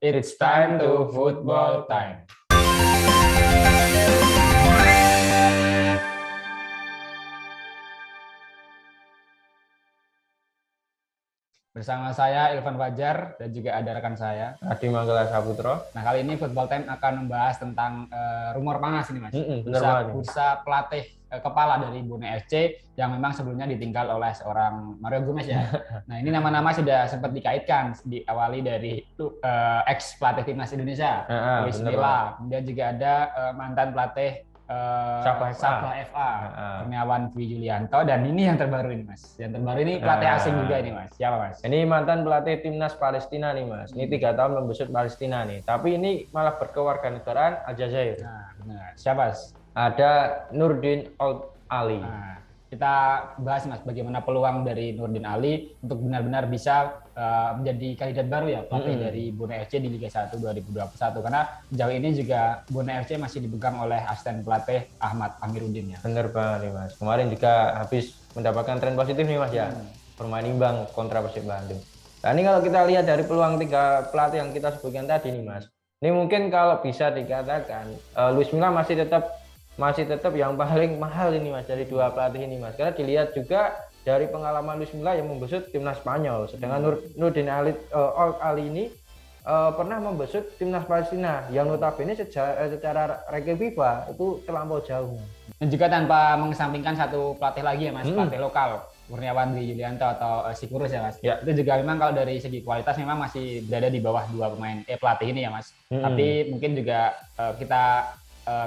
It's time to football time. Bersama saya Ilvan Fajar dan juga ada rekan saya Adi Manggala Saputro. Nah, kali ini Football Time akan membahas tentang rumor panas ini, Mas. Bursa pelatih kepala dari Bone FC yang memang sebelumnya ditinggal oleh seorang Mario Gomez ya. Nah, ini nama-nama sudah sempat dikaitkan, diawali dari ex pelatih timnas Indonesia, Luis Milla. Kemudian juga ada mantan pelatih Sabah FA, Kurniawan Dwi Yulianto, dan ini yang terbaru ini, Mas. Yang terbaru ini pelatih asing juga ini, Mas. Siapa, Mas? Ini mantan pelatih timnas Palestina nih, Mas. Ini 3 tahun membesut Palestina nih. Tapi ini malah berkewarganegaraan Aljazair. Nah, benar. Siapa, Mas? Ada Nurdin Al-Ali. Nah, kita bahas, Mas, bagaimana peluang dari Nurdin Ali untuk benar-benar bisa menjadi kandidat baru ya pelatih dari Bone FC di Liga 1 2021, karena sejauh ini juga Bone FC masih dipegang oleh asisten pelatih Ahmad Amiruddin ya. Bener banget nih, Mas. Kemarin juga habis mendapatkan tren positif nih, Mas ya. Bermain imbang kontra Persib Bandung. Nah, ini kalau kita lihat dari peluang 3 pelatih yang kita sebutkan tadi nih, Mas. Ini mungkin kalau bisa dikatakan Luis Milla masih tetap yang paling mahal ini, Mas, dari 2 pelatih ini, Mas. Karena dilihat juga dari pengalaman Luis Milla yang membesut timnas Spanyol, sedangkan Nurdin Ali ini pernah membesut timnas Palestina yang notabene secara ranking FIFA itu terlampau jauh. Dan juga tanpa mengesampingkan satu pelatih lagi ya, Mas, pelatih lokal, Kurniawan Dwi Yulianto atau Sikurus ya, Mas. Ya. Itu juga memang kalau dari segi kualitas memang masih berada di bawah 2 pelatih ini ya, Mas. Tapi mungkin juga kita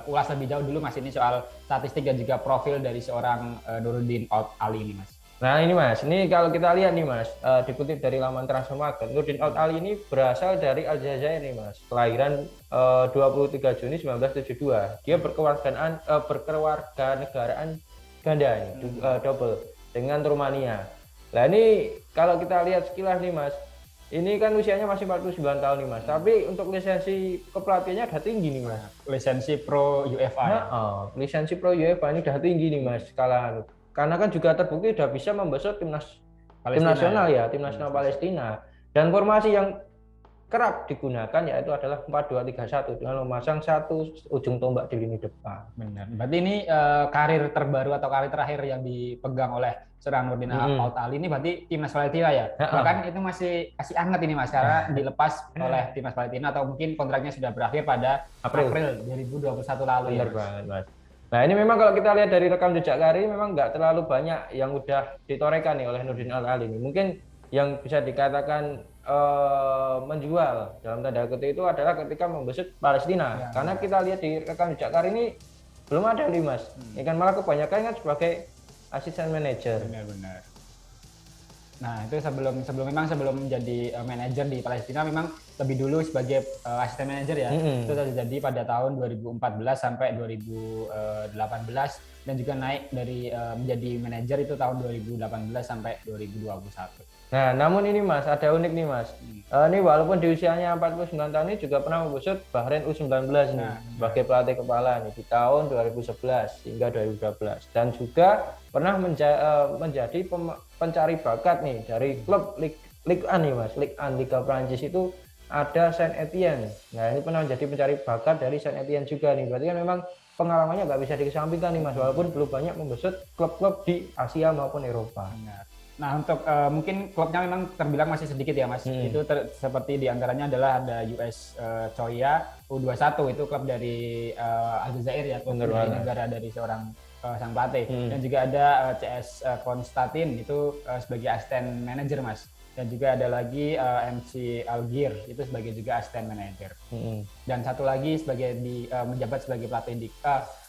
ulas lebih jauh dulu, Mas, ini soal statistik dan juga profil dari seorang Nurdin Ali ini, Mas. Nah ini, Mas, ini kalau kita lihat nih, Mas, dikutip dari laman Transfermarkt, Nurdin Ali ini berasal dari Aljazair nih, Mas, kelahiran 23 Juni 1972. Dia berkewarganegaraan ganda nih, double dengan Rumania. Nah ini kalau kita lihat sekilas nih, Mas, ini kan usianya masih 49 tahun nih, Mas. Tapi untuk lisensi kepelatihannya udah tinggi nih, Mas. Lisensi Pro UEFA ya? Lisensi Pro UEFA ini udah tinggi nih, Mas. Karena kan juga terbukti udah bisa membesut tim nasional ya, tim nasional Palestina. Dan formasi yang kerap digunakan yaitu adalah 4-2-3-1 dengan memasang satu ujung tombak di lini depan. Benar. Berarti ini karir terbaru atau karir terakhir yang dipegang oleh seorang Nurdin Ali ini berarti timnas Palestina ya. Bahkan itu masih hangat ini, Mas, karena dilepas oleh timnas Palestina atau mungkin kontraknya sudah berakhir pada April 2021 lalu. Benar banget, Mas. Nah ini memang kalau kita lihat dari rekam jejak karir memang nggak terlalu banyak yang udah ditorehkan nih oleh Nurdin Ali ini. Mungkin yang bisa dikatakan menjual dalam tanda kutip itu adalah ketika membesut Palestina ya, karena kita lihat di rekam jejak karir ini belum ada nih, Mas. Ini kan malah kebanyakan kan sebagai asisten manajer. Benar. Nah itu sebelum menjadi manajer di Palestina memang lebih dulu sebagai asisten manajer ya. Itu terjadi pada tahun 2014 sampai 2018 dan juga naik dari menjadi manajer itu tahun 2018 sampai 2021. Nah, namun ini, Mas, ada unik nih, Mas. Ini walaupun di usianya 49 tahun ini juga pernah membesut Bahrain U19 nih sebagai pelatih kepala nih di tahun 2011 hingga 2012 dan juga pernah menjadi pencari bakat nih dari klub Ligue 1 nih, Mas. Ligue 1 Liga Prancis itu ada Saint Etienne. Nah, ini pernah menjadi pencari bakat dari Saint Etienne juga nih. Berarti kan memang pengalamannya nggak bisa dikesampingkan nih, Mas, walaupun belum banyak membesut klub-klub di Asia maupun Eropa. Nah, untuk mungkin klubnya memang terbilang masih sedikit ya, Mas. Itu seperti diantaranya adalah ada US Choya U21, itu klub dari Aljazair ya, klub dari negara dari seorang sang pelatih. Dan juga ada CS Konstantin itu sebagai asisten manajer, Mas. Dan juga ada lagi MC Algir itu sebagai juga asisten manajer. Dan satu lagi menjabat sebagai pelatih di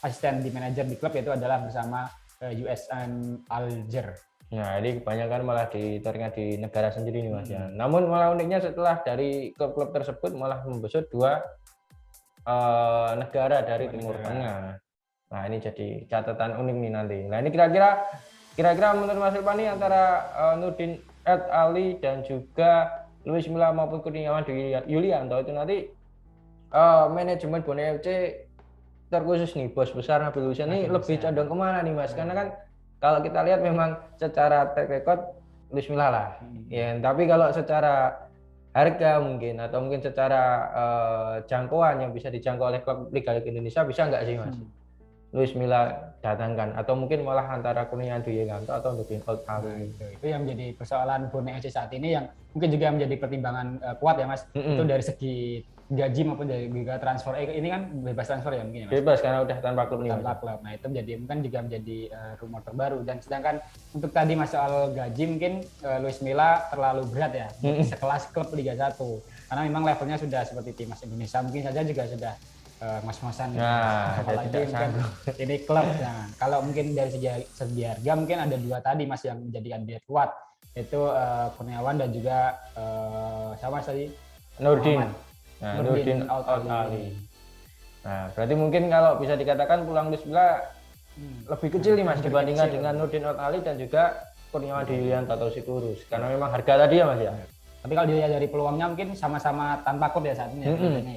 asisten di manajer di klub, yaitu adalah bersama USM Alger. Nah, ini kebanyakan malah teringat di negara sendiri nih, Mas ya. Namun malah uniknya setelah dari klub-klub tersebut malah membesut 2 negara dari Timur Tengah. Nah, ini jadi catatan unik nih nanti. Nah, ini kira-kira menurut Mas Ilvan antara Nurdin Ali dan juga Luis Milla maupun Kurniawan Dwi Yulianto itu nanti manajemen Bone FC terkhusus nih bos besar Nabil Hussein ini lebih condong kemana nih, Mas? Karena kan kalau kita lihat memang secara track record Luis Milla lah. Ya, tapi kalau secara harga mungkin atau mungkin secara jangkauan yang bisa dijangkau oleh klub Liga Indonesia bisa nggak sih Mas? Luis Milla datangkan atau mungkin malah antara Kurnia Dwi Yulianto atau Nurdin Otmali. Itu yang menjadi persoalan Borneo FC saat ini yang mungkin juga menjadi pertimbangan kuat ya Mas. Itu dari segi gaji maupun dari juga transfer. Ini kan bebas transfer ya mungkin ya Mas. Bebas karena udah tanpa klub nih. Tanpa klub. Nah itu menjadi mungkin juga menjadi rumor terbaru. Dan sedangkan untuk tadi Mas soal gaji mungkin Luis Milla terlalu berat ya. Sekelas klub Liga 1. Karena memang levelnya sudah seperti timnas Indonesia. Mungkin saja juga sudah mas-masan. Nah, apalagi mungkin ini klub. Nah, kalau mungkin dari segi harga mungkin ada dua tadi Mas yang menjadi kandidat kuat. Itu Kurniawan dan juga siapa tadi? Nurdin. Nah, Nurdin Otmali. Nah, berarti mungkin kalau bisa dikatakan peluang Luis Milla lebih kecil nih Mas dibandingkan dengan Nurdin Otmali dan juga Kurniawan Dwi Yulianto atau Sitorus. Karena memang harga tadi ya Mas ya. Tapi kalau dilihat dari peluangnya mungkin sama-sama tanpa klub ya saat ini.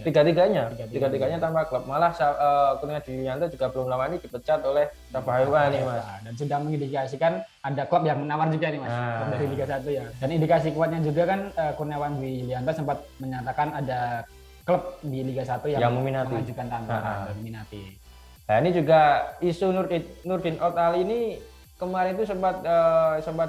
Tiga-tiganya tanpa klub. Malah Kurnia Dwi Yulianto juga belum lama ini dipecat oleh Sabahewa nih Mas. Dan sudah mengindikasikan ada klub yang menawar juga nih Mas dari Liga 1 ya. Dan indikasi kuatnya juga kan Kurniawan Dwi Yulianto sempat menyatakan ada klub di Liga 1 yang mengajukan tawaran dan minati. Nah ini juga isu Nurdin Otmali ini kemarin itu sempat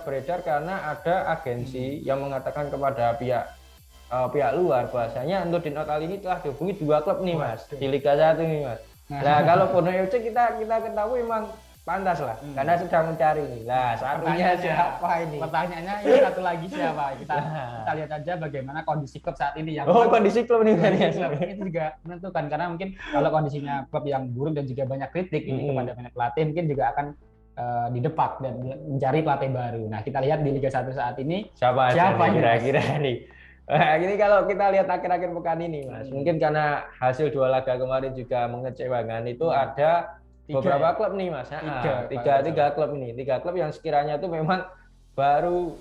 beredar karena ada agensi yang mengatakan kepada pihak luar bahwasanya Nurdin Otmali ini telah dihubungi 2 klub nih Mas di Liga 1 nih Mas. Nah kalau Borneo FC kita ketahui memang pantas lah karena sedang mencari nih. Nah satunya siapa ini? Pertanyaannya ini satu lagi siapa? Kita lihat aja bagaimana kondisi klub saat ini yang kondisi klub nih kan ya. Itu juga menentukan karena mungkin kalau kondisinya klub yang buruk dan juga banyak kritik ini kepada pelatih mungkin juga akan didepak dan mencari pelatih baru. Nah kita lihat di Liga 1 saat ini siapa kira-kira nih. Nah, ini kalau kita lihat akhir-akhir pekan ini Mas, mungkin karena hasil 2 laga kemarin juga mengecewakan itu ada beberapa klub nih Mas. Tiga klub ini, 3 klub yang sekiranya itu memang baru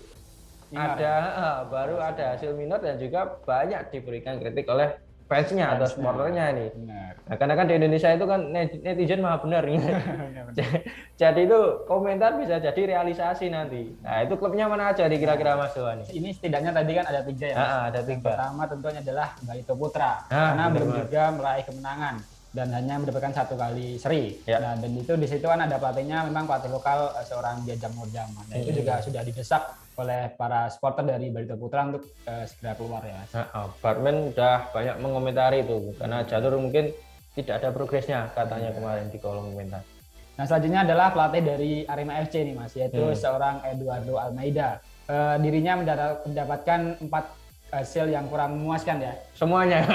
ada hasil minor dan juga banyak diberikan kritik oleh fansnya atau supporternya ini. Nah, karena kan di Indonesia itu kan netizen maha benar nih. Jadi itu komentar bisa jadi realisasi nanti. Nah itu klubnya mana aja kira-kira Mas Dewan? Ini setidaknya tadi kan ada 3 ya Mas. Ada 3. Yang pertama tentunya adalah Barito Putra karena belum juga meraih kemenangan dan hanya mendapatkan 1 kali seri. Nah dan itu di situ kan ada pelatihnya memang pelatih lokal seorang Jajang Nurjaman. Nah itu juga sudah didesak oleh para supporter dari Barito Putra untuk segera keluar ya. Bartman udah banyak mengomentari itu karena jalur mungkin tidak ada progresnya katanya kemarin di kolom komentar. Nah selanjutnya adalah pelatih dari Arema FC nih Mas, yaitu seorang Eduardo Almeida. Dirinya mendapatkan 4 hasil yang kurang memuaskan ya. Semuanya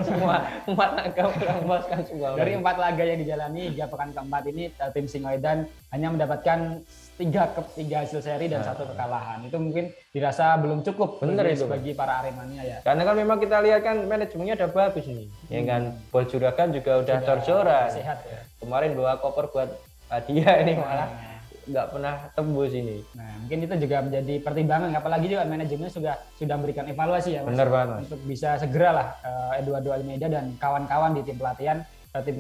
semua 4 laga kurang memuaskan semua. Dari 4 laga yang dijalani hingga pekan keempat ini tim Singoedan hanya mendapatkan 3 hasil seri dan 1 kekalahan. Itu mungkin dirasa belum cukup bagi para Aremania ya. Karena kan memang kita lihat kan manajemennya udah bagus nih. Ya kan Bol Juragan juga udah terjora. Sehat ya. Kemarin bawa koper buat hadiah ini malah nggak pernah tembus ini. Nah mungkin itu juga menjadi pertimbangan. Apalagi juga manajemennya sudah memberikan evaluasi ya Mas. Benar banget. Untuk bisa segera lah Eduardo Almeida dan kawan-kawan di tim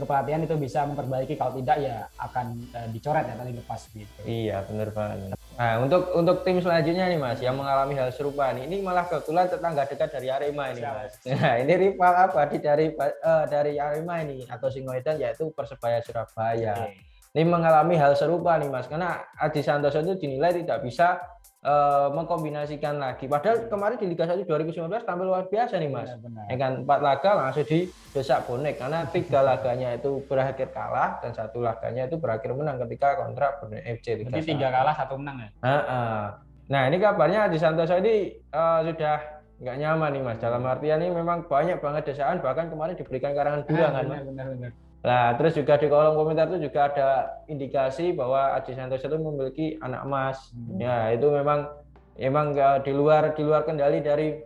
kepelatihan itu bisa memperbaiki, kalau tidak ya akan dicoret ya tadi lepas gitu. Iya benar banget. Nah untuk tim selanjutnya nih Mas yang mengalami hal serupa nih, ini malah kebetulan tetangga dekat dari Arema ini Mas. Nah ini rival abadi dari Arema ini atau Singoedan yaitu Persebaya Surabaya. Ini mengalami hal serupa nih Mas karena Aji Santoso itu dinilai tidak bisa mengkombinasikan lagi. Padahal kemarin di Liga 1 2019 tampil luar biasa nih Mas. Ya kan 4 laga langsung didesak bonek karena 3 laganya itu berakhir kalah dan 1 laganya itu berakhir menang ketika kontra Borneo FC. Jadi 3 kalah 1 menang ya. Nah ini kabarnya Aji Santoso ini sudah nggak nyaman nih Mas. Dalam artian ini memang banyak banget desaan, bahkan kemarin diberikan karangan bulan kan Mas. Benar. Nah, terus juga di kolom komentar itu juga ada indikasi bahwa Aji Santoso itu memiliki anak emas. Ya, itu memang di luar kendali dari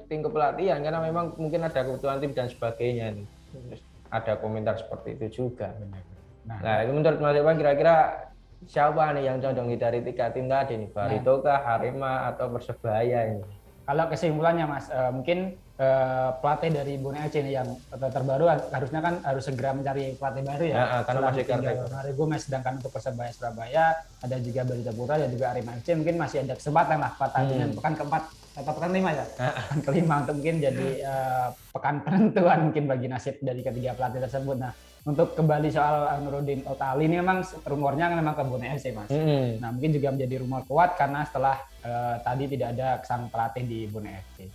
tim kepelatihan karena memang mungkin ada kebutuhan tim dan sebagainya. Terus ada komentar seperti itu juga. Nah, itu menurut Mas Evan kira-kira siapa nih yang condong dari 3 tim tadi nih? Barito kah, Arema atau Persebaya ini? Kalau kesimpulannya Mas, mungkin pelatih dari Borneo FC yang terbaru harusnya kan harus segera mencari pelatih baru ya. Karena masih Mario Gomez, sedangkan untuk Persebaya Surabaya ada juga Barito Putra dan juga Arema FC mungkin masih ada kesempatan lah pertandingan pekan keempat atau pekan 5 ya. Pekan kelima untuk mungkin jadi pekan penentuan mungkin bagi nasib dari ketiga pelatih tersebut. Nah, untuk kembali soal Nuruddin Otali ini memang rumornya memang ke Bone FC, Mas. Nah, mungkin juga menjadi rumor kuat karena setelah tadi tidak ada sang pelatih di Bone FC.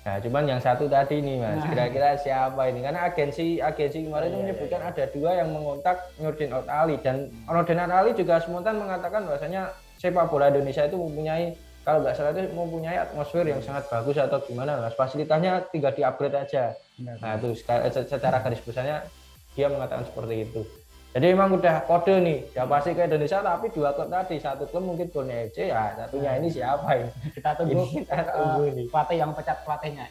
Nah, cuman yang satu tadi nih Mas, kira-kira siapa ini? Karena agensi kemarin itu menyebutkan ada 2 yang mengontak Nuruddin Otali, dan Nuruddin Otali juga spontan mengatakan bahwasanya sepak bola Indonesia itu mempunyai, kalau nggak salah itu mempunyai atmosfer yang sangat bagus atau gimana Mas, fasilitasnya tinggal di-upgrade aja. Nah itu secara garis besarnya dia mengatakan seperti itu. Jadi memang udah kode nih, ya pasti ke Indonesia, tapi 2 klub tadi, satu klub mungkin Bone FC, ya satunya ini siapa ini? Kita tunggu pelatih yang pecat pelatihnya,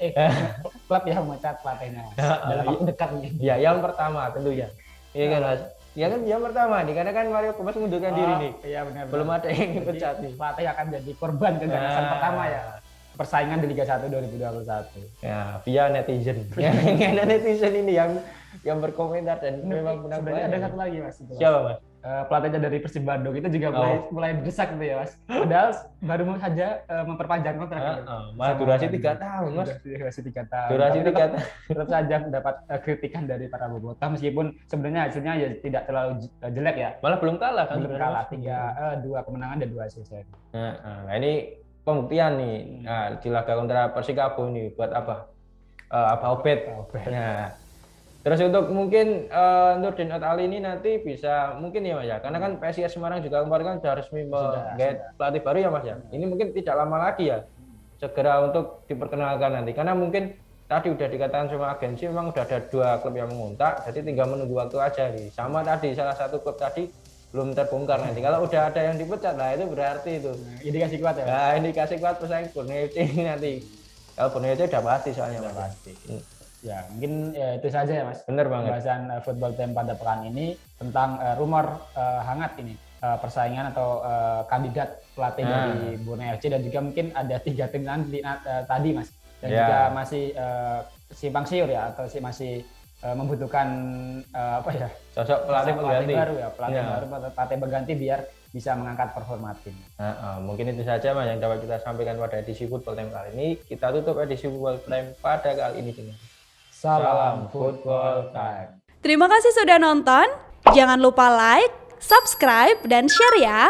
klub yang mecat pelatihnya dalam waktu dekat nih. Ya yang pertama tentunya, iya kan Mas? Ya kan yang pertama nih, karena kan Mario Gomez mengundurkan diri nih. Iya benar. Belum ada yang dipecat nih. Pelatih akan jadi korban keganasan pertama ya. Persaingan di Liga 1 2021. Ya, via netizen. Ya, ada netizen ini yang berkomentar dan memang benar. Sebenarnya ada satu lagi Mas. Siapa Mas? Pelatihnya dari Persib Bandung itu juga mulai didesak gitu ya Mas. Padahal baru saja memperpanjang kontrak. Mas durasi 3 tahun Mas. Durasi 3 tahun. Durasi 3 tahun. Tetap saja mendapat kritikan dari para bobotoh, meskipun sebenarnya hasilnya ya tidak terlalu jelek ya. Malah belum kalah kan? Belum kalah, 2 kemenangan dan 2 hasil seri. Nah ini pembuktian nih. Nah, di laga kontra Persikabo ini buat apa? Obet. Nah, terus untuk mungkin Nuruddin Otali ini nanti bisa mungkin ya Mas ya, karena kan PSIS Semarang juga kemarin kan sudah resmi menggait pelatih baru ya Mas ya. Ini mungkin tidak lama lagi ya, segera untuk diperkenalkan nanti, karena mungkin tadi udah dikatakan sama agensi memang udah ada 2 klub yang mengontak, jadi tinggal menunggu waktu aja nih. Sama tadi salah satu klub tadi belum terbongkar nanti. Kalau udah ada yang dipecat, nah itu berarti itu indikasi kuat ya. Nah, indikasi kuat pesaing Bone FC nanti. Kalau Bone FC udah pasti soalnya udah pasti. Ya, mungkin ya, itu saja ya Mas. Bener banget. Pembahasan Football Time pada pekan ini tentang rumor hangat ini, persaingan atau kandidat pelatih dari Bone FC, dan juga mungkin ada 3 tim nanti tadi Mas. Dan juga masih simpang siur ya, atau masih membutuhkan sosok pelatih baru ya, pelatih berganti biar bisa mengangkat performa tim. Mungkin itu saja Mas yang dapat kita sampaikan pada edisi Football Time kali ini. Kita tutup edisi Football Time pada kali ini dengan salam Football Time. Terima kasih sudah nonton. Jangan lupa like, subscribe, dan share ya.